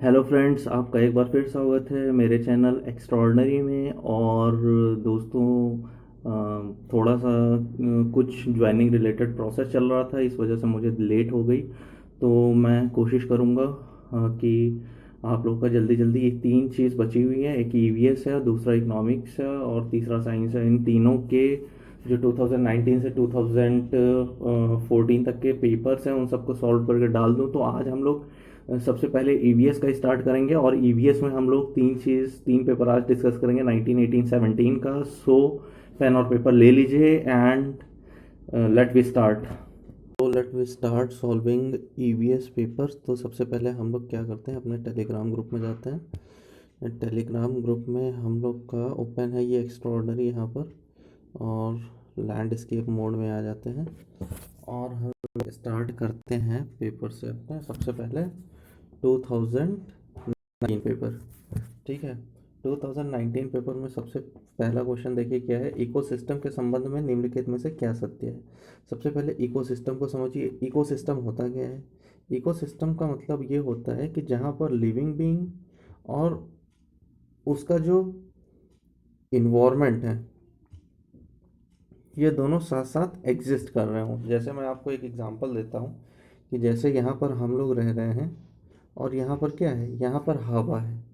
Hello friends, आपका एक बार फिर स्वागत है मेरे चैनल एक्स्ट्रॉर्डनरी में। और दोस्तों, थोड़ा सा कुछ ज्वाइनिंग रिलेटेड प्रोसेस चल रहा था, इस वजह से मुझे लेट हो गई। तो मैं कोशिश करूँगा कि आप लोग का जल्दी जल्दी ये तीन चीज़ बची हुई है। एक ईवीएस है, दूसरा इकोनॉमिक्स है और तीसरा साइंस है। इन तीनों के जो 2019 से 2014 तक के पेपर्स हैं उन सबको सॉल्व करके डाल दूँ। तो आज हम लोग सबसे पहले ईवीएस का स्टार्ट करेंगे और ईवीएस में हम लोग तीन पेपर आज डिस्कस करेंगे, 19, 18, 17 का। सो पेन और पेपर ले लीजिए एंड लेट वी स्टार्ट। तो let we start solving EVS papers. तो सबसे पहले हम लोग क्या करते हैं, अपने टेलीग्राम ग्रुप में जाते हैं। टेलीग्राम ग्रुप में हम लोग का ओपन है ये एक्स्ट्रॉर्डनरी यहाँ पर, और लैंडस्केप मोड में आ जाते हैं और हम स्टार्ट करते हैं पेपर से अपने। सबसे पहले 2019 पेपर, ठीक है। 2019 पेपर में सबसे पहला क्वेश्चन देखिए क्या है। इकोसिस्टम के संबंध में निम्नलिखित में से क्या सत्य है। सबसे पहले इकोसिस्टम को समझिए। इकोसिस्टम होता क्या है। इकोसिस्टम का मतलब ये होता है कि जहाँ पर लिविंग बीइंग और उसका जो इन्वायरमेंट है, ये दोनों साथ साथ एग्जिस्ट कर रहे हों। जैसे मैं आपको एक एग्जांपल देता हूँ कि जैसे यहाँ पर हम लोग रह रहे हैं और यहाँ पर क्या है, यहाँ पर हवा है।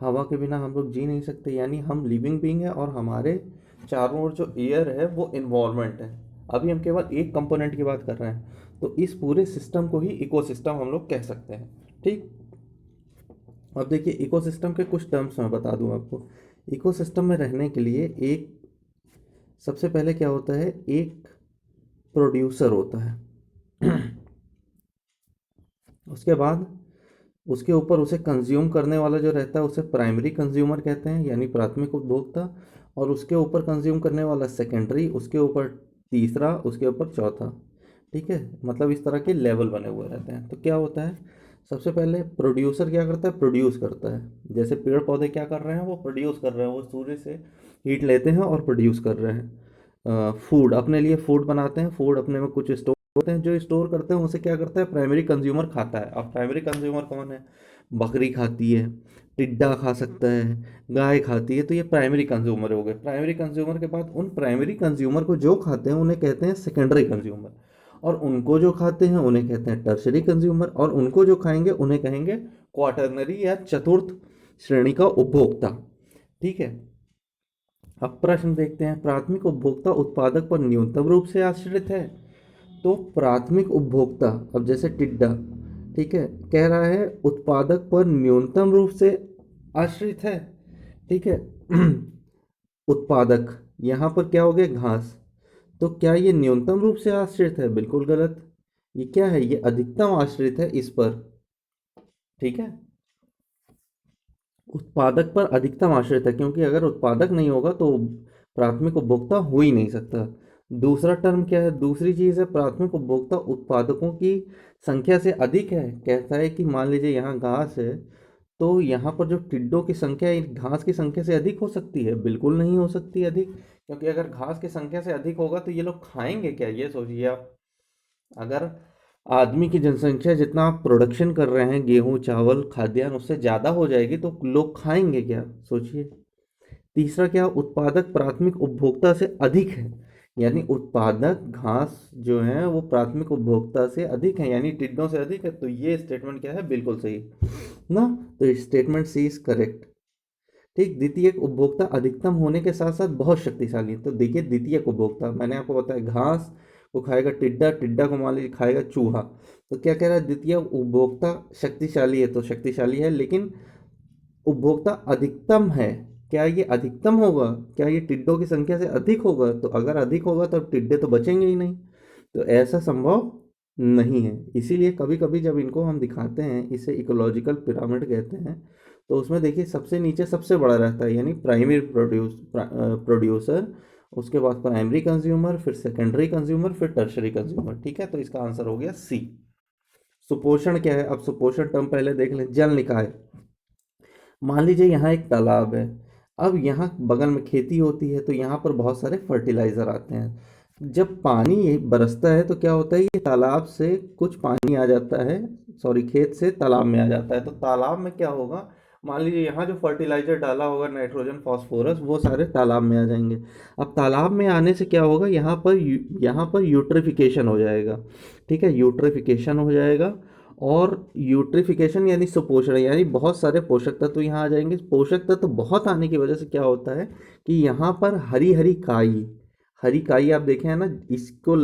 हवा के बिना हम लोग जी नहीं सकते, यानी हम लिविंग बीइंग है और हमारे चारों ओर जो एयर है वो इन्वायरमेंट है। अभी हम केवल एक कंपोनेंट की बात कर रहे हैं, तो इस पूरे सिस्टम को ही इकोसिस्टम हम लोग कह सकते हैं, ठीक। अब देखिए, इकोसिस्टम के कुछ टर्म्स मैं बता दूं आपको। इकोसिस्टम में रहने के लिए एक, सबसे पहले क्या होता है, एक प्रोड्यूसर होता है। उसके बाद उसके ऊपर उसे कंज्यूम करने वाला जो रहता है उसे प्राइमरी कंज्यूमर कहते हैं, यानी प्राथमिक उपभोक्ता। और उसके ऊपर कंज्यूम करने वाला सेकेंडरी, उसके ऊपर तीसरा, उसके ऊपर चौथा, ठीक है। मतलब इस तरह के लेवल बने हुए रहते हैं। तो क्या होता है, सबसे पहले प्रोड्यूसर क्या करता है, प्रोड्यूस करता है। जैसे पेड़ पौधे क्या कर रहे हैं, वो प्रोड्यूस कर रहे हैं, वो सूर्य से हीट लेते हैं और प्रोड्यूस कर रहे हैं। फूड, अपने लिए फूड बनाते हैं, फूड अपने में कुछ स्टोर होते हैं, जो स्टोर करते हैं उसे क्या करता है, प्राइमरी कंज्यूमर खाता है। अब प्राइमरी कंज्यूमर कौन है, बकरी खाती है, टिड्डा खा सकता है, गाय खाती है, तो ये प्राइमरी कंज्यूमर हो गए। प्राइमरी कंज्यूमर के बाद उन प्राइमरी कंज्यूमर को जो खाते हैं उन्हें कहते हैं सेकेंडरी कंज्यूमर, और उनको जो खाते हैं उन्हें कहते हैं टर्शरी कंज्यूमर, और उनको जो खाएंगे उन्हें कहेंगे क्वाटरनरी या चतुर्थ श्रेणी का उपभोक्ता, ठीक है। अब प्रश्न देखते हैं, प्राथमिक उपभोक्ता उत्पादक पर न्यूनतम रूप से आश्रित है। तो प्राथमिक उपभोक्ता, अब जैसे टिड्डा, ठीक है, कह रहा है उत्पादक पर न्यूनतम रूप से आश्रित है, ठीक है। उत्पादक, यहाँ पर क्या हो गया, घास। तो क्या ये न्यूनतम रूप से आश्रित है, बिल्कुल गलत। ये क्या है, ये अधिकतम आश्रित है इस पर, ठीक है। उत्पादक पर अधिकतम आश्रित है, क्योंकि अगर उत्पादक नहीं होगा तो प्राथमिक उपभोक्ता हो ही नहीं सकता। दूसरा टर्म क्या है, दूसरी चीज़ है, प्राथमिक उपभोक्ता उत्पादकों की संख्या से अधिक है। कहता है कि मान लीजिए यहाँ घास है, तो यहाँ पर जो टिड्डों की संख्या है घास की संख्या से अधिक हो सकती है, बिल्कुल नहीं हो सकती अधिक। क्योंकि अगर घास की संख्या से अधिक होगा तो ये लोग खाएंगे क्या, ये सोचिए आप। अगर आदमी की जनसंख्या जितना आप प्रोडक्शन कर रहे हैं, गेहूं चावल खाद्यान्न, उससे ज़्यादा हो जाएगी तो लोग खाएंगे क्या, सोचिए। तीसरा क्या, उत्पादक प्राथमिक उपभोक्ता से अधिक है, यानी उत्पादक घास जो है वो प्राथमिक उपभोक्ता से अधिक है, यानी टिड्डों से अधिक है। तो ये स्टेटमेंट क्या है, बिल्कुल सही ना। तो स्टेटमेंट सी इज करेक्ट, ठीक। द्वितीयक उपभोक्ता अधिकतम होने के साथ साथ बहुत शक्तिशाली है। तो देखिए, द्वितीयक उपभोक्ता मैंने आपको बताया, घास को खाएगा टिड्डा, टिड्डा को मान लीजिए खाएगा चूहा। तो क्या कह रहा है, द्वितीय उपभोक्ता शक्तिशाली है, तो शक्तिशाली है, लेकिन उपभोक्ता अधिकतम है। क्या ये अधिकतम होगा, क्या ये टिड्डों की संख्या से अधिक होगा, तो अगर अधिक होगा तो टिड्डे तो बचेंगे ही नहीं। तो ऐसा संभव नहीं है। इसीलिए कभी कभी जब इनको हम दिखाते हैं, इसे इकोलॉजिकल पिरामिड कहते हैं, तो उसमें देखिए सबसे नीचे सबसे बड़ा रहता है, यानी प्राइमरी प्रोड्यूसर, उसके बाद प्राइमरी कंज्यूमर, फिर सेकेंडरी कंज्यूमर, फिर टर्शरी कंज्यूमर, ठीक है। तो इसका आंसर हो गया सी। सुपोषण क्या है, अब सुपोषण टर्म पहले देख लें। जल निकाय, मान लीजिए यहाँ एक तालाब है, अब यहाँ बगल में खेती होती है, तो यहाँ पर बहुत सारे फर्टिलाइज़र आते हैं। जब पानी बरसता है तो क्या होता है, ये तालाब से कुछ पानी आ जाता है, सॉरी खेत से तालाब में आ जाता है, तो तालाब में क्या होगा, मान लीजिए यहाँ जो फर्टिलाइजर डाला होगा नाइट्रोजन फास्फोरस वो सारे तालाब में आ जाएंगे। अब तालाब में आने से क्या होगा, यहाँ पर यूट्रिफिकेशन हो जाएगा। ठीक है, यूट्रिफिकेशन हो जाएगा, और यूट्रिफिकेशन यानी सुपोषण, यानी बहुत सारे पोषक तत्व यहाँ आ जाएंगे। पोषक तत्व बहुत आने की वजह से क्या होता है कि यहाँ पर हरी हरी काई, हरी काई आप देखे हैं ना, इसको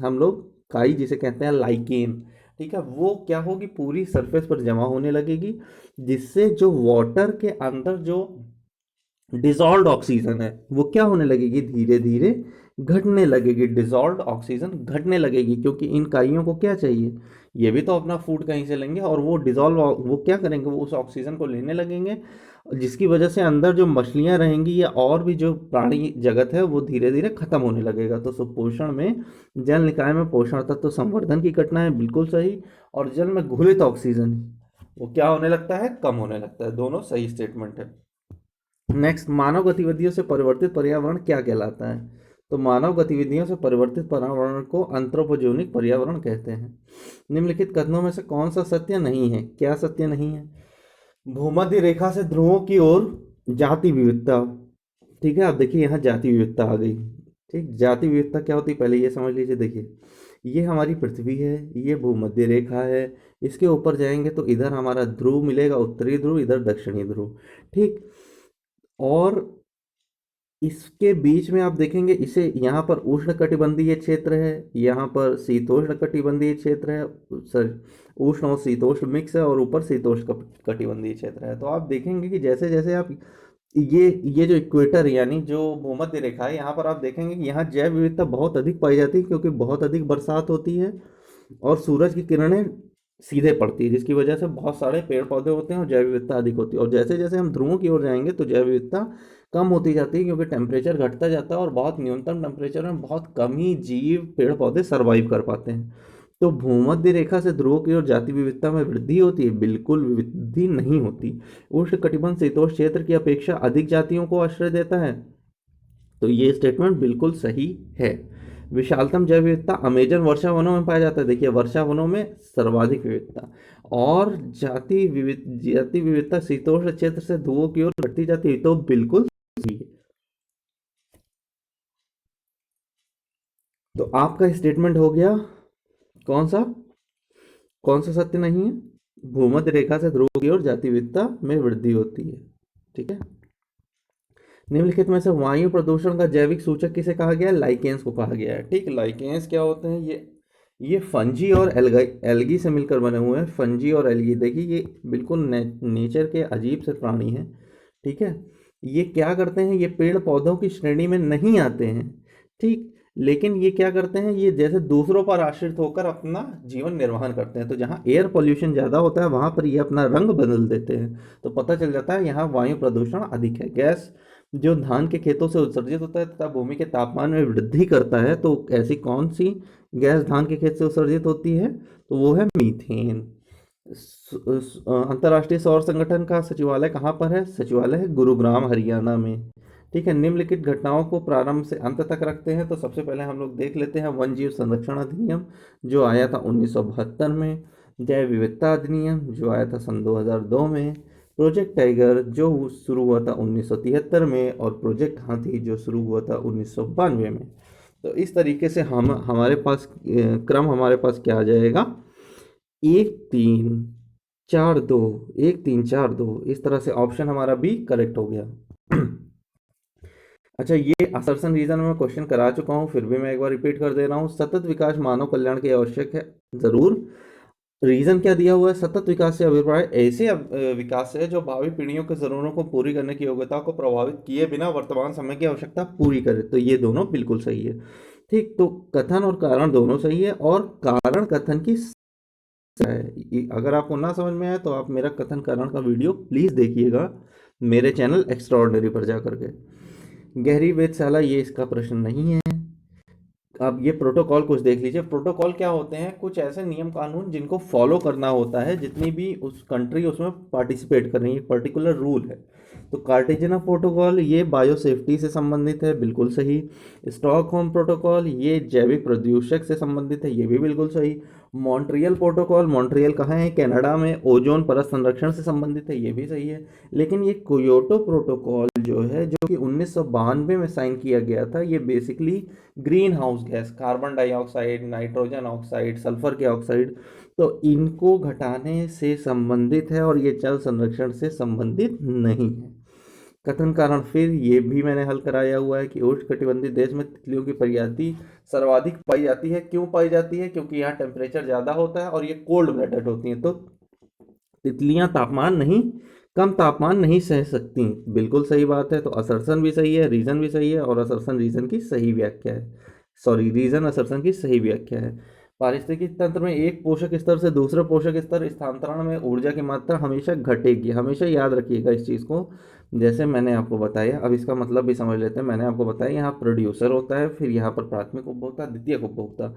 हम लोग काई जिसे कहते हैं लाइकेन, ठीक है, वो क्या होगी, पूरी सरफेस पर जमा होने लगेगी, जिससे जो वाटर के अंदर जो डिसॉल्व्ड ऑक्सीजन है वो क्या होने लगेगी, धीरे धीरे घटने लगेगी, डिसॉल्व्ड ऑक्सीजन घटने लगेगी, क्योंकि इन काइयों को क्या चाहिए, ये भी तो अपना फूड कहीं से लेंगे, और वो डिसॉल्व वो क्या करेंगे, वो उस ऑक्सीजन को लेने लगेंगे, जिसकी वजह से अंदर जो मछलियां रहेंगी या और भी जो प्राणी जगत है वो धीरे धीरे खत्म होने लगेगा। तो सुपोषण में जल निकाय में पोषण तत्व तो संवर्धन की घटना है, बिल्कुल सही। और जल में घुलित ऑक्सीजन वो क्या होने लगता है, कम होने लगता है, दोनों सही स्टेटमेंट है। नेक्स्ट, मानव गतिविधियों से परिवर्तित पर्यावरण क्या कहलाता है, तो मानव गतिविधियों से परिवर्तित पर्यावरण को एंथ्रोपोजेनिक पर्यावरण कहते हैं। निम्नलिखित कथनों में से कौन सा सत्य नहीं है, क्या सत्य नहीं है, भूमध्य रेखा से ध्रुवों की ओर जाति विविधता, ठीक है, आप देखिए यहाँ जाति विविधता आ गई। ठीक, जाति विविधता क्या होती है पहले ये समझ लीजिए। देखिए, ये हमारी पृथ्वी है, ये भूमध्य रेखा है, इसके ऊपर जाएंगे तो इधर हमारा ध्रुव मिलेगा, उत्तरी ध्रुव, इधर दक्षिणी ध्रुव। ठीक, और इसके बीच में आप देखेंगे, इसे यहाँ पर उष्ण कटिबंधीय क्षेत्र है, यहाँ पर शीतोष्ण कटिबंधीय क्षेत्र है, सर उष्ण और शीतोष्ण मिक्स है, और ऊपर शीतोष्ण कटिबंधीय क्षेत्र है। तो आप देखेंगे कि जैसे जैसे आप ये जो इक्वेटर यानी जो भूमध्य रेखा है, यहाँ पर आप देखेंगे कि यहाँ जैव विविधता बहुत अधिक पाई जाती है, क्योंकि बहुत अधिक बरसात होती है और सूरज की किरणें सीधे पड़ती है, जिसकी वजह से बहुत सारे पेड़ पौधे होते हैं और जैव विविधता अधिक होती है। और जैसे जैसे हम ध्रुवों की ओर जाएंगे तो जैव विविधता कम होती जाती है, क्योंकि टेम्परेचर घटता जाता है और बहुत न्यूनतम टेम्परेचर में बहुत कम ही जीव पेड़ पौधे सर्वाइव कर पाते हैं। तो भूमध्य रेखा से ध्रुवों की ओर जाति विविधता में वृद्धि होती है, बिल्कुल वृद्धि नहीं होती। उष्ण कटिबंध शीतोष्ण क्षेत्र की अपेक्षा अधिक जातियों को आश्रय देता है, तो ये स्टेटमेंट बिल्कुल सही है। विशालतम जैव विविधता अमेजन वर्षा वनों में पाया जाता है, देखिए वर्षा वनों में सर्वाधिक विविधता। और जाति विविधता शीतोष्ण क्षेत्र से ध्रुवों की ओर बढ़ती जाती है, तो बिल्कुल सही है। तो आपका स्टेटमेंट हो गया कौन सा, कौन सा सत्य नहीं है, भूमध्य रेखा से ध्रुव की ओर जाति विविधता में वृद्धि होती है। ठीक है, निम्नलिखित में से वायु प्रदूषण का जैविक सूचक किसे कहा गया है, लाइकेंस को कहा गया है। ठीक, लाइकेंस क्या होते हैं, ये फंजी और एल्गी से मिलकर बने हुए हैं। फंजी और एल्गी, देखिए ये बिल्कुल नेचर के अजीब से प्राणी हैं। ठीक है, ये क्या करते हैं, ये पेड़ पौधों की श्रेणी में नहीं आते हैं। ठीक, लेकिन ये क्या करते हैं, ये जैसे दूसरों पर आश्रित होकर अपना जीवन निर्वाहन करते हैं। तो जहाँ एयर पोल्यूशन ज़्यादा होता है वहाँ पर ये अपना रंग बदल देते हैं, तो पता चल जाता है यहाँ वायु प्रदूषण अधिक है। गैस जो धान के खेतों से उत्सर्जित होता है तथा भूमि के तापमान में वृद्धि करता है, तो ऐसी कौन सी गैस धान के खेत से उत्सर्जित होती है, तो वो है मीथेन। अंतर्राष्ट्रीय सौर संगठन का सचिवालय कहाँ पर है, सचिवालय है गुरुग्राम हरियाणा में। ठीक है, निम्नलिखित घटनाओं को प्रारंभ से अंत तक रखते हैं, तो सबसे पहले हम लोग देख लेते हैं वन जीव संरक्षण अधिनियम जो आया था 1972 में, जैव विविधता अधिनियम जो आया था सन 2002 में, प्रोजेक्ट टाइगर जो शुरू हुआ था 1973 में, और प्रोजेक्ट हाथी जो शुरू हुआ था 1992 में। तो इस तरीके से हम हमारे पास क्रम हमारे पास क्या आ जाएगा, 1 3 4 2, 1 3 4 2, इस तरह से ऑप्शन हमारा बी करेक्ट हो गया। अच्छा, ये असर्शन रीजन में क्वेश्चन करा चुका हूँ, फिर भी मैं एक बार रिपीट कर दे रहा हूँ। सतत विकास मानव कल्याण के आवश्यक है, जरूर। रीजन क्या दिया हुआ है, सतत विकास से अभिप्राय ऐसे विकास है जो भावी पीढ़ियों की जरूरतों को पूरी करने की योग्यता को प्रभावित किए बिना वर्तमान समय की आवश्यकता पूरी करे, तो ये दोनों बिल्कुल सही है। ठीक, तो कथन और कारण दोनों सही है, और कारण कथन की है। अगर आपको ना समझ में आए तो आप मेरा कथन कारण का वीडियो प्लीज देखिएगा मेरे चैनल एक्स्ट्राऑर्डिनरी पर जाकर के। गहरी वेधशाला, ये इसका प्रश्न नहीं है। अब ये प्रोटोकॉल कुछ देख लीजिए। प्रोटोकॉल क्या होते हैं? कुछ ऐसे नियम कानून जिनको फॉलो करना होता है जितनी भी उस कंट्री उसमें पार्टिसिपेट कर रही है, एक पर्टिकुलर रूल है। तो कार्टेजना प्रोटोकॉल ये बायो सेफ्टी से संबंधित है, बिल्कुल सही। स्टॉकहोम प्रोटोकॉल ये जैविक प्रदूषक से संबंधित है, ये भी बिल्कुल सही। मॉन्ट्रियल प्रोटोकॉल, मॉन्ट्रियल कहाँ है? कनाडा में, ओजोन परत संरक्षण से संबंधित है, ये भी सही है। लेकिन ये क्योटो प्रोटोकॉल जो है, जो कि 1992 में साइन किया गया था, ये basically green house gas, carbon dioxide, nitrogen oxide, sulphur के ऑक्साइड, तो इनको घटाने से संबंधित है और ये जल संरक्षण से संबंधित नहीं है। कथन कारण फिर ये भी मैंने हल कराया हुआ है कि उष्णकटिबंधीय देश में तितलियों की प्रजाति सर्वाधिक पाई जाती है। क्यों पाई जाती है? क्योंकि यहाँ टेम्परेचर ज़्यादा होता है और ये कोल्ड ब्लडेड होती हैं, तो तितलियां तापमान नहीं, कम तापमान नहीं सह सकती। बिल्कुल सही बात है। तो असर्शन भी सही है, रीजन भी सही है, और असर्शन रीजन की सही व्याख्या है। सॉरी, रीजन असर्शन की सही व्याख्या है। पारिस्थितिकी तंत्र में एक पोषक स्तर से दूसरे पोषक स्तर स्थानांतरण में ऊर्जा की मात्रा हमेशा घटेगी, हमेशा याद रखिएगा इस चीज़ को। जैसे मैंने आपको बताया, अब इसका मतलब भी समझ लेते हैं। मैंने आपको बताया यहाँ प्रोड्यूसर होता है, फिर यहाँ पर प्राथमिक उपभोक्ता, द्वितीयक उपभोक्ता।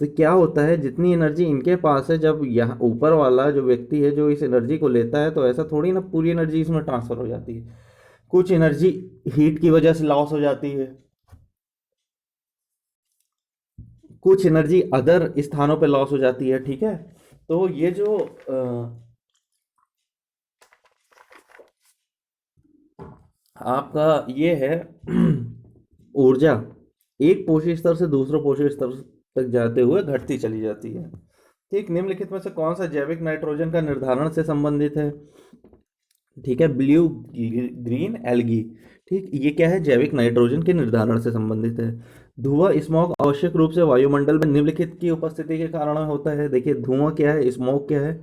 तो क्या होता है, जितनी एनर्जी इनके पास है, जब यहाँ ऊपर वाला जो व्यक्ति है जो इस एनर्जी को लेता है, तो ऐसा थोड़ी ना पूरी एनर्जी इसमें ट्रांसफर हो जाती है। कुछ एनर्जी हीट की वजह से लॉस हो जाती है, कुछ एनर्जी अदर स्थानों पे लॉस हो जाती है, ठीक है। तो ये जो आपका ये है ऊर्जा, एक पोषक स्तर से दूसरे पोषक स्तर तक जाते हुए घटती चली जाती है। ठीक, निम्नलिखित में से कौन सा जैविक नाइट्रोजन का निर्धारण से संबंधित है? ठीक है, ब्लू ग्रीन एल्गी। ठीक, ये क्या है? जैविक नाइट्रोजन के निर्धारण से संबंधित है। धुआं स्मॉग आवश्यक रूप से वायुमंडल में निम्नलिखित की उपस्थिति के कारण होता है। देखिए, धुआं क्या है, स्मोक क्या है?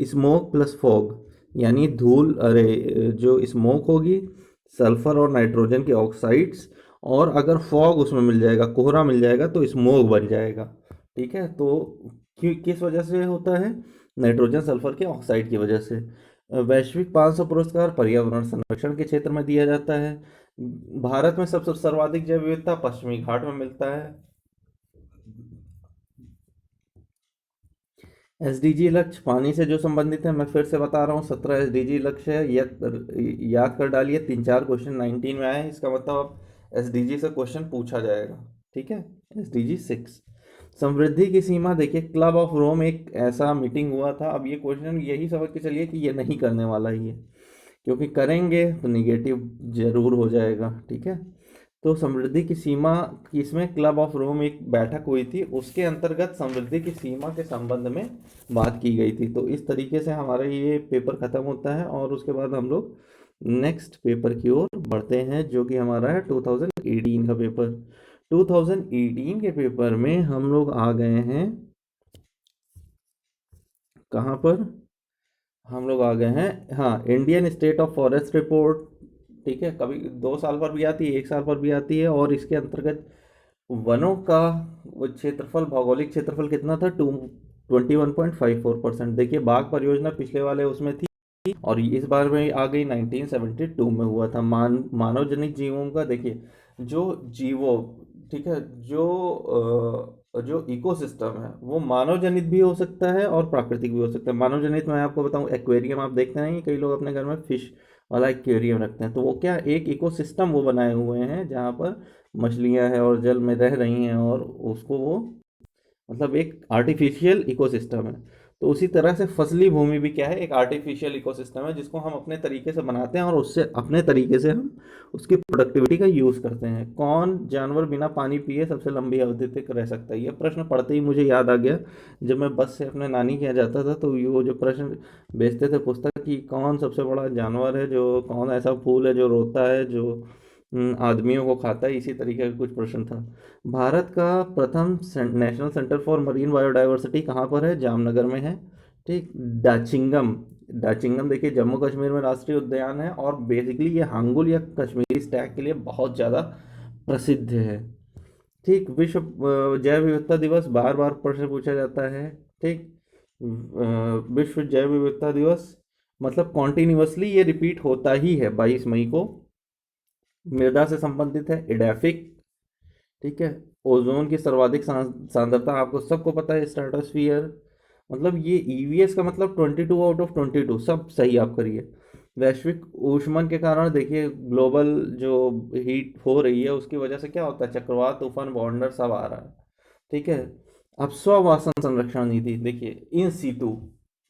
स्मोक प्लस फॉग, यानी धूल, अरे जो स्मोक होगी, सल्फर और नाइट्रोजन के ऑक्साइड्स, और अगर फॉग उसमें मिल जाएगा, कोहरा मिल जाएगा, तो स्मोक बन जाएगा। ठीक है, तो किस वजह से होता है? नाइट्रोजन सल्फर के ऑक्साइड की वजह से। वैश्विक 500 पुरस्कार पर्यावरण संरक्षण के क्षेत्र में दिया जाता है। भारत में सबसे सर्वाधिक जैव विविधता पश्चिमी घाट में मिलता है। एसडीजी लक्ष्य पानी से जो संबंधित है, मैं फिर से बता रहा हूँ, 17 एसडीजी लक्ष्य है। याद कर डालिए, 3-4 क्वेश्चन 19 में आए, इसका मतलब एसडीजी से क्वेश्चन पूछा जाएगा। ठीक है, एसडीजी 6। समृद्धि की सीमा, देखिए क्लब ऑफ रोम एक ऐसा मीटिंग हुआ था। अब ये क्वेश्चन यही समझ के चलिए कि ये नहीं करने वाला ही है, क्योंकि करेंगे तो निगेटिव जरूर हो जाएगा। ठीक है, तो समृद्धि की सीमा, इसमें क्लब ऑफ रोम एक बैठक हुई थी, उसके अंतर्गत समृद्धि की सीमा के संबंध में बात की गई थी। तो इस तरीके से हमारा ये पेपर ख़त्म होता है और उसके बाद हम लोग नेक्स्ट पेपर की ओर बढ़ते हैं, जो कि हमारा है 2018 का पेपर। 2018 के पेपर में हम लोग आ गए हैं, कहाँ पर? हम लोग आ गए हैं, हाँ, Indian state of forest report. ठीक है, कभी 2 साल पर भी आती है, 1 साल पर भी आती है, और इसके अंतर्गत वनों का वो क्षेत्रफल, भौगोलिक क्षेत्रफल कितना था? 21.54%। देखिए, बाघ परियोजना पिछले वाले उसमें थी, और इस बार में आ गई 1972 में हुआ था। मानव जनित जीवों का, देखिए जो जीवो, ठीक है, जो इकोसिस्टम है वो मानव जनित भी हो सकता है और प्राकृतिक भी हो सकता है। मानव जनित मैं आपको बताऊं, एक्वेरियम आप देखते हैं, कई लोग अपने घर में फिश वाला एक्वेरियम रखते हैं, तो वो क्या, एक इकोसिस्टम वो बनाए हुए हैं जहाँ पर मछलियाँ हैं और जल में रह रही हैं, और उसको वो, मतलब एक आर्टिफिशियल इकोसिस्टम है। तो उसी तरह से फसली भूमि भी क्या है, एक आर्टिफिशियल इकोसिस्टम है, जिसको हम अपने तरीके से बनाते हैं और उससे अपने तरीके से हम उसकी प्रोडक्टिविटी का यूज़ करते हैं। कौन जानवर बिना पानी पिए सबसे लंबी अवधि तक रह सकता है? ये प्रश्न पढ़ते ही मुझे याद आ गया, जब मैं बस से अपने नानी के यहाँ जाता था, तो वो जो प्रश्न बेचते थे पुस्तक की, कौन सबसे बड़ा जानवर है, जो कौन ऐसा फूल है जो रोता है, जो आदमियों को खाता है, इसी तरीके का कुछ प्रश्न था। भारत का प्रथम national centre for marine biodiversity कहाँ पर है? जामनगर में है। ठीक, डाचिंगम। डाचिंगम देखिए जम्मू कश्मीर में राष्ट्रीय उद्यान है, और बेसिकली ये हांगुल या कश्मीरी स्टैग के लिए बहुत ज़्यादा प्रसिद्ध है। ठीक, विश्व जैव विविधता दिवस, बार बार प्रश्न पूछा जाता है। ठीक, विश्व जैव विविधता दिवस मतलब कॉन्टिन्यूसली ये रिपीट होता ही है 22 मई को। मृदा से संबंधित है, एडाफिक। ठीक है। ओजोन की सर्वाधिक सांद्रता आपको सबको पता है, स्ट्रेटोस्फियर। मतलब ये ईवीएस का मतलब 22 आउट ऑफ 22 सब सही आप करिए। वैश्विक ऊष्मन के कारण देखिए ग्लोबल जो हीट हो रही है उसकी वजह से क्या होता है, चक्रवात, तूफान, बॉन्डर सब आ रहा है। ठीक है। अब स्ववासन संरक्षण नीति देखिए, इन सीतु,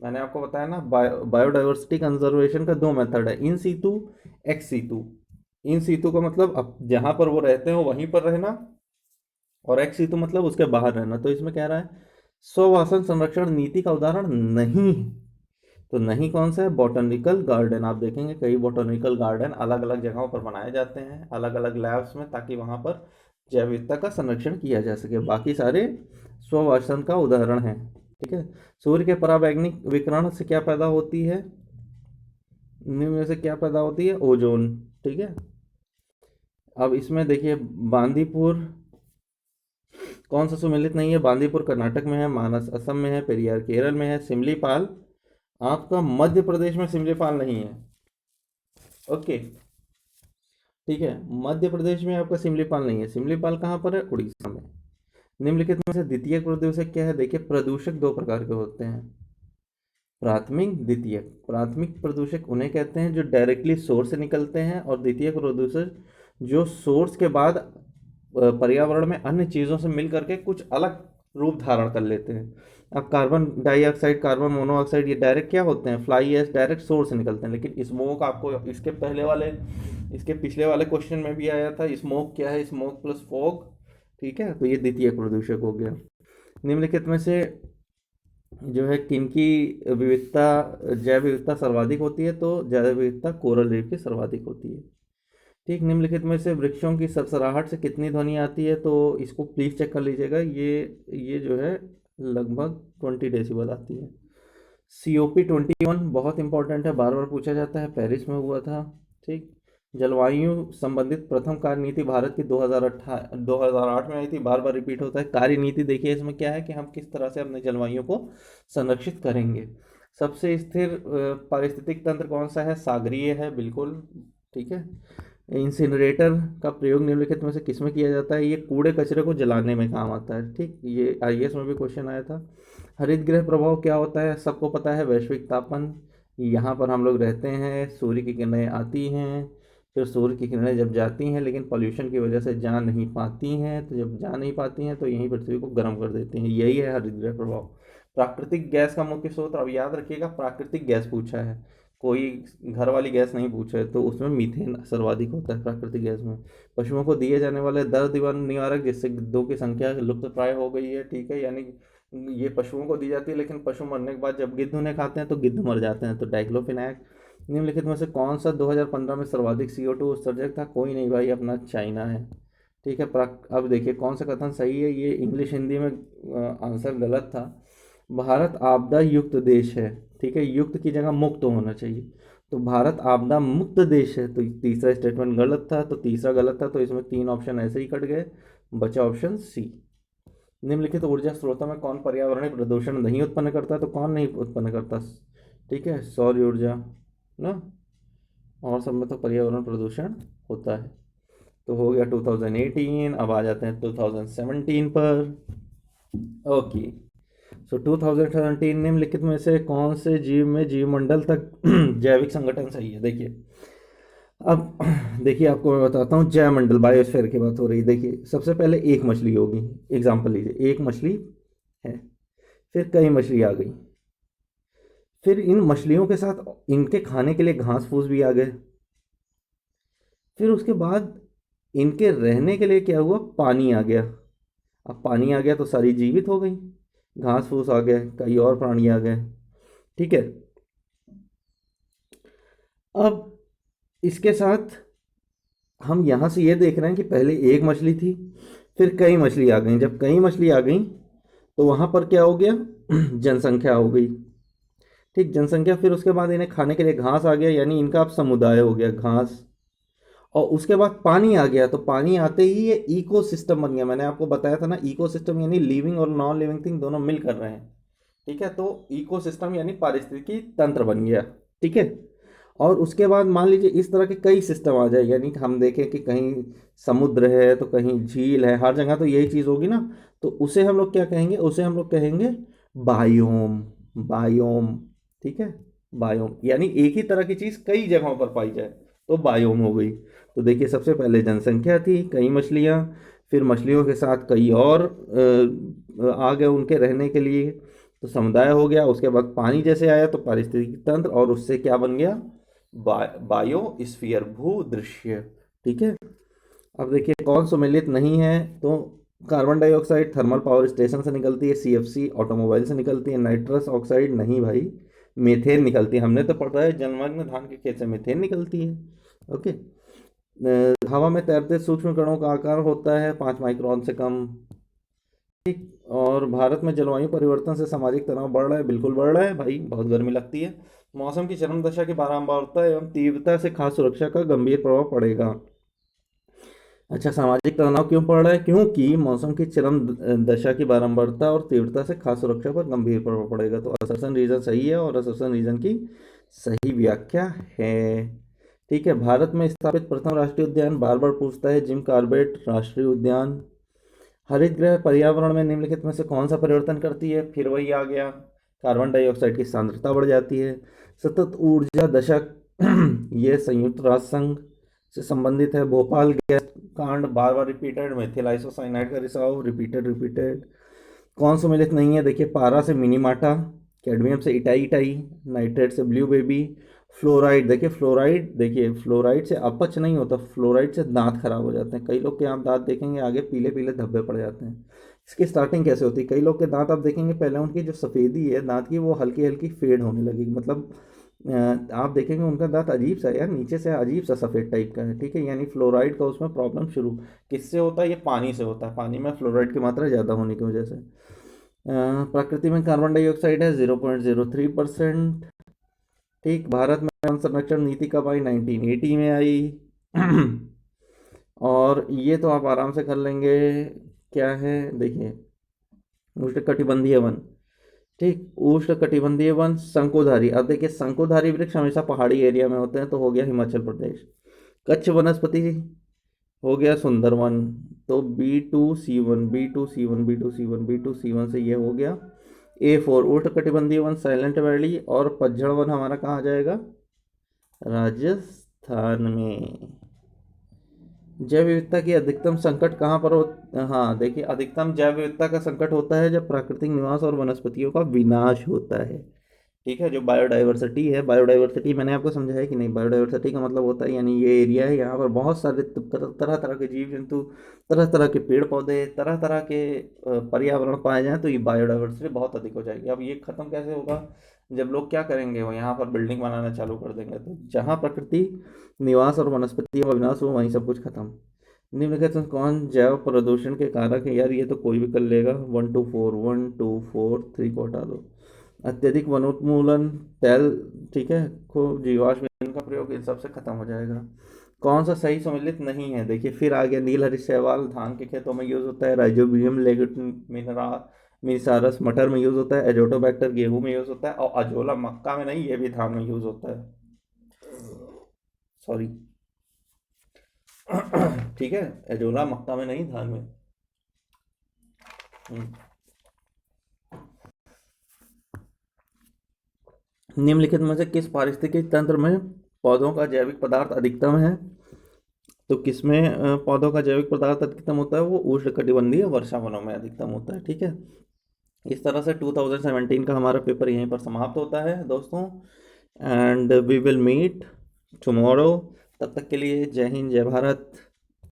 मैंने आपको बताया ना बायोडाइवर्सिटी कंजर्वेशन का दो मेथड है, इन सीतु, एक्स सीतु। इन सीतु का मतलब अब जहां पर वो रहते हो वहीं पर रहना, और एक्स सीतु मतलब उसके बाहर रहना। तो इसमें कह रहा है स्ववासन संरक्षण नीति का उदाहरण नहीं है। तो नहीं कौन सा है, बॉटनिकल गार्डन। आप देखेंगे कई बॉटनिकल गार्डन अलग अलग जगहों पर बनाए जाते हैं, अलग अलग लैब्स में, ताकि वहां पर जैव विविधता का संरक्षण किया जा सके। बाकी सारे स्ववासन का उदाहरण है। ठीक है। सूर्य के पराबैंगनी विकिरण से क्या पैदा होती है, निम्न में से क्या पैदा होती है, ओजोन। ठीक है। अब इसमें देखिए बांदीपुर कौन सा सुमेलित नहीं है, बांदीपुर कर्नाटक में है, मानस असम में है, पेरियार केरल में है, सिमलीपाल आपका मध्य प्रदेश में सिमलीपाल नहीं है। ओके। ठीक है, मध्य प्रदेश में आपका सिमलीपाल नहीं है। सिमलीपाल कहाँ पर है, उड़ीसा में। निम्नलिखित में से द्वितीयक प्रदूषक क्या है, देखिए प्रदूषक दो प्रकार के होते हैं, प्राथमिक द्वितीयक। प्राथमिक प्रदूषक उन्हें कहते हैं जो डायरेक्टली सोर्स से निकलते हैं, और द्वितीयक प्रदूषक जो सोर्स के बाद पर्यावरण में अन्य चीज़ों से मिल करके कुछ अलग रूप धारण कर लेते हैं। अब कार्बन डाइऑक्साइड, कार्बन मोनोऑक्साइड, ये डायरेक्ट क्या होते हैं, फ्लाई एश, डायरेक्ट सोर्स से निकलते हैं। लेकिन स्मोक आपको इसके पिछले वाले क्वेश्चन में भी आया था, स्मोक क्या है, स्मोक प्लस फॉग। ठीक है, तो ये द्वितीयक प्रदूषक हो गया। निम्नलिखित में से जो है किनकी विविधता, जैव विविधता सर्वाधिक होती है, तो जैव विविधता कोरल रीफ की सर्वाधिक होती है। ठीक। निम्नलिखित में से वृक्षों की सरसराहट से कितनी ध्वनि आती है, तो इसको प्लीज चेक कर लीजिएगा, ये जो है लगभग 20 डेसिबल आती है। COP 21 बहुत इंपॉर्टेंट है, बार बार पूछा जाता है, पेरिस में हुआ था। ठीक। जलवायु संबंधित प्रथम कार्य नीति भारत की 2008 में आई थी, बार बार रिपीट होता है। कार्य नीति देखिए इसमें क्या है कि हम किस तरह से अपने जलवायु को संरक्षित करेंगे। सबसे स्थिर पारिस्थितिक तंत्र कौन सा है, सागरीय है, बिल्कुल। ठीक है। इंसिनरेटर का प्रयोग निम्नलिखित में से किसमें किया जाता है, ये कूड़े कचरे को जलाने में काम आता है। ठीक, ये IAS में भी क्वेश्चन आया था। हरित गृह प्रभाव क्या होता है, सबको पता है, वैश्विक तापन। यहाँ पर हम लोग रहते हैं, सूर्य की किरणें आती हैं, फिर सूर्य की किरणें जब जाती हैं लेकिन पॉल्यूशन की वजह से जा नहीं पाती हैं, तो जब जा नहीं पाती हैं तो यहीं पृथ्वी को गर्म कर देती हैं, यही है हरित गृह प्रभाव। प्राकृतिक गैस का मुख्य स्रोत, अब याद रखिएगा प्राकृतिक गैस पूछा है, कोई घर वाली गैस नहीं पूछा है, तो उसमें मीथेन सर्वाधिक होता है प्राकृतिक गैस में। पशुओं को दिए जाने वाले दर्द निवारक, जिससे गिद्धों की संख्या लुप्त प्राय हो गई है। ठीक है, यानी ये पशुओं को दी जाती है, लेकिन पशु मरने के बाद जब गिद्ध उन्हें खाते हैं तो गिद्ध मर जाते हैं, तो डाइक्लोफिनैक। निम्नलिखित में से कौन सा 2015 में सर्वाधिक CO2 उत्सर्जक था, कोई नहीं भाई, अपना चाइना है। ठीक है। अब देखिए कौन सा कथन सही है, ये इंग्लिश हिंदी में आंसर गलत था। भारत आपदा युक्त देश है। ठीक है, युक्त की जगह मुक्त होना चाहिए, तो भारत आपदा मुक्त देश है, तो तीसरा स्टेटमेंट गलत था, तो तीसरा गलत था, तो इसमें 3 ऑप्शन ऐसे ही कट गए, बचा ऑप्शन सी। निम्नलिखित ऊर्जा स्रोतों में कौन पर्यावरणीय प्रदूषण नहीं उत्पन्न करता, तो कौन नहीं उत्पन्न करता, ठीक है, सौर ऊर्जा ना, और सब में तो पर्यावरण प्रदूषण होता है। तो हो गया 2018, अब आ जाते हैं 2017 पर। ओके। सो 2017 निम्नलिखित में से कौन से जीव में जीवमंडल तक जैविक संगठन सही है, देखिए। अब देखिए आपको मैं बताता हूँ, जैवमंडल बायोस्फीयर की बात हो रही है। देखिए सबसे पहले एक मछली होगी, एग्जांपल लीजिए, एक मछली है, फिर कई मछली आ गई, फिर इन मछलियों के साथ इनके खाने के लिए घास फूस भी आ गए, फिर उसके बाद इनके रहने के लिए क्या हुआ, पानी आ गया। अब पानी आ गया तो सारी जीवित हो गई, घास फूस आ गए, कई और प्राणी आ गए। ठीक है। अब इसके साथ हम यहाँ से ये देख रहे हैं कि पहले एक मछली थी, फिर कई मछली आ गई। जब कई मछली आ गई तो वहाँ पर क्या हो गया, जनसंख्या हो गई। ठीक, जनसंख्या, फिर उसके बाद इन्हें खाने के लिए घास आ गया, यानी इनका अब समुदाय हो गया घास। और उसके बाद पानी आ गया, तो पानी आते ही ये इकोसिस्टम बन गया। मैंने आपको बताया था ना, इकोसिस्टम यानी लिविंग और नॉन लिविंग थिंग दोनों मिल कर रहे हैं। ठीक है, तो इकोसिस्टम यानी पारिस्थितिकी तंत्र बन गया। ठीक है। और उसके बाद मान लीजिए इस तरह के कई सिस्टम आ जाए, यानी कि हम देखें कि कहीं समुद्र है तो कहीं झील है, हर जगह तो यही चीज़ होगी ना, तो उसे हम लोग क्या कहेंगे, उसे हम लोग कहेंगे बायोम। बायोम, ठीक है, बायोम यानी एक ही तरह की चीज़ कई जगहों पर पाई जाए तो बायोम हो गई। तो देखिए सबसे पहले जनसंख्या थी, कई मछलियाँ, फिर मछलियों के साथ कई और आ गए उनके रहने के लिए, तो समुदाय हो गया। उसके बाद पानी जैसे आया तो पारिस्थितिकी तंत्र, और उससे क्या बन गया, बायोस्फीयर, भूदृश्य। ठीक है, अब देखिए कौन सम्मिलित नहीं है, तो carbon dioxide thermal power station से निकलती है, सीएफसी ऑटोमोबाइल से निकलती है, नाइट्रस ऑक्साइड नहीं भाई, मीथेन निकलती है, हमने तो पढ़ा है जलमग्न धान के खेत से मीथेन निकलती है। ओके, हवा में तैरते सूक्ष्म कणों का आकार होता है 5 माइक्रोन से कम। ठीक, और भारत में जलवायु परिवर्तन से सामाजिक तनाव बढ़ रहा है, बिल्कुल बढ़ रहा है भाई, बहुत गर्मी लगती है। मौसम की चरम दशा की बारंबारता एवं तीव्रता से खाद्य सुरक्षा का गंभीर प्रभाव पड़ेगा। अच्छा, सामाजिक तनाव क्यों पड़ रहा है, क्योंकि मौसम की चरम दशा की बारंबारता और तीव्रता से खाद्य सुरक्षा पर गंभीर प्रभाव पड़ेगा। तो असर्शन रीजन सही है और असर्शन रीजन की सही व्याख्या है। ठीक है, भारत में स्थापित प्रथम राष्ट्रीय उद्यान बार बार पूछता है, जिम कॉर्बेट राष्ट्रीय उद्यान। हरित गृह पर्यावरण में निम्नलिखित में से कौन सा परिवर्तन करती है, फिर वही आ गया, कार्बन डाइऑक्साइड की सांद्रता बढ़ जाती है। सतत ऊर्जा दशक ये संयुक्त राष्ट्र संघ से संबंधित है। भोपाल गैस कांड बार बार रिपीटेड, मेथिल आइसोसाइनाइड का रिसाव रिपीटेड रिपीटेड। कौन सम्मिलित नहीं है, देखिए पारा से मिनीमाटा, कैडमियम से इटाई इटाई, नाइट्रेट से ब्लू बेबी, फ्लोराइड, देखिए फ्लोराइड, देखिए फ्लोराइड से अपच नहीं होता, फ्लोराइड से दांत खराब हो जाते हैं, कई लोग के आप दांत देखेंगे आगे पीले पीले धब्बे पड़ जाते हैं। इसकी स्टार्टिंग कैसे होती है, कई लोग के दांत आप देखेंगे पहले उनकी जो सफ़ेदी है दांत की वो हल्की हल्की फेड होने लगेगी, मतलब आप देखेंगे उनका दांत अजीब सा है यार, नीचे से अजीब सा सफ़ेद टाइप का है। ठीक है, यानी फ्लोराइड का उसमें प्रॉब्लम शुरू किससे होता है, ये पानी से होता है, पानी में फ्लोराइड की मात्रा ज़्यादा होने की वजह से। प्रकृति में कार्बन डाइऑक्साइड है 0.03%। ठीक, भारत में वन संरक्षण नीति कब आई, 1980 में आई। और ये तो आप आराम से कर लेंगे, क्या है देखिए, उष्णकटिबंधीय वन। ठीक, उष्णकटिबंधीय वन शंकुधारी, अब देखिए शंकुधारी वृक्ष हमेशा पहाड़ी एरिया में होते हैं, तो हो गया हिमाचल प्रदेश। कच्छ वनस्पति हो गया सुंदरवन। तो B2C1 B2C1 B2C1 B2C1 से ये हो गया A4, उष्णकटिबंधीय वन साइलेंट वैली, और पतझड़ वन हमारा कहाँ आ जाएगा, राजस्थान में। जैव विविधता की अधिकतम संकट कहाँ पर हो, हाँ देखिए अधिकतम जैव विविधता का संकट होता है जब प्राकृतिक निवास और वनस्पतियों का विनाश होता है। ठीक है, जो बायोडाइवर्सिटी है, बायोडाइवर्सिटी मैंने आपको समझाया कि नहीं, बायोडाइवर्सिटी का मतलब होता है यानी ये एरिया है यहाँ पर बहुत सारे तरह तरह के जीव जंतु, तरह तरह के पेड़ पौधे, तरह तरह के पर्यावरण पाए जाएँ, तो ये बायोडाइवर्सिटी बहुत अधिक हो जाएगी। अब ये ख़त्म कैसे होगा, जब लोग क्या करेंगे, वो यहाँ पर बिल्डिंग बनाना चालू कर देंगे, तो जहाँ प्रकृति निवास और वनस्पति का विनाश हो वहीं सब कुछ खत्म। निम्नलिखित में कौन जैव प्रदूषण के कारक है, यार ये तो कोई भी कर लेगा, 1 2 4 1 2 4 3 को हटा दो। अत्यधिक वनोन्मूलन, तेल, ठीक है, को जीवाश्म ईंधन का प्रयोग, इन सब से खत्म हो जाएगा। कौन सा सही सम्मिलित नहीं है, देखिए फिर आ गया, नील हरी शैवाल धान के खेतों में यूज होता है, राइजोबियम लेग्यूमिनोसा मिसारस मटर में यूज होता है, एजोटोबैक्टर गेहूं में यूज होता है, और अजोला मक्का में नहीं, ये भी धान में यूज होता है, सॉरी। ठीक है, एजोला मक्का में नहीं, धान में। हम्म। निम्नलिखित में से किस पारिस्थितिकी तंत्र में पौधों का जैविक पदार्थ अधिकतम है, तो किसमें पौधों का जैविक पदार्थ अधिकतम होता है, वो उष्णकटिबंधीय वर्षा वनों में अधिकतम होता है। ठीक है, इस तरह से 2017 का हमारा पेपर यहीं पर समाप्त होता है दोस्तों, and we will meet tomorrow. तब तक के लिए जय हिंद, जय भारत।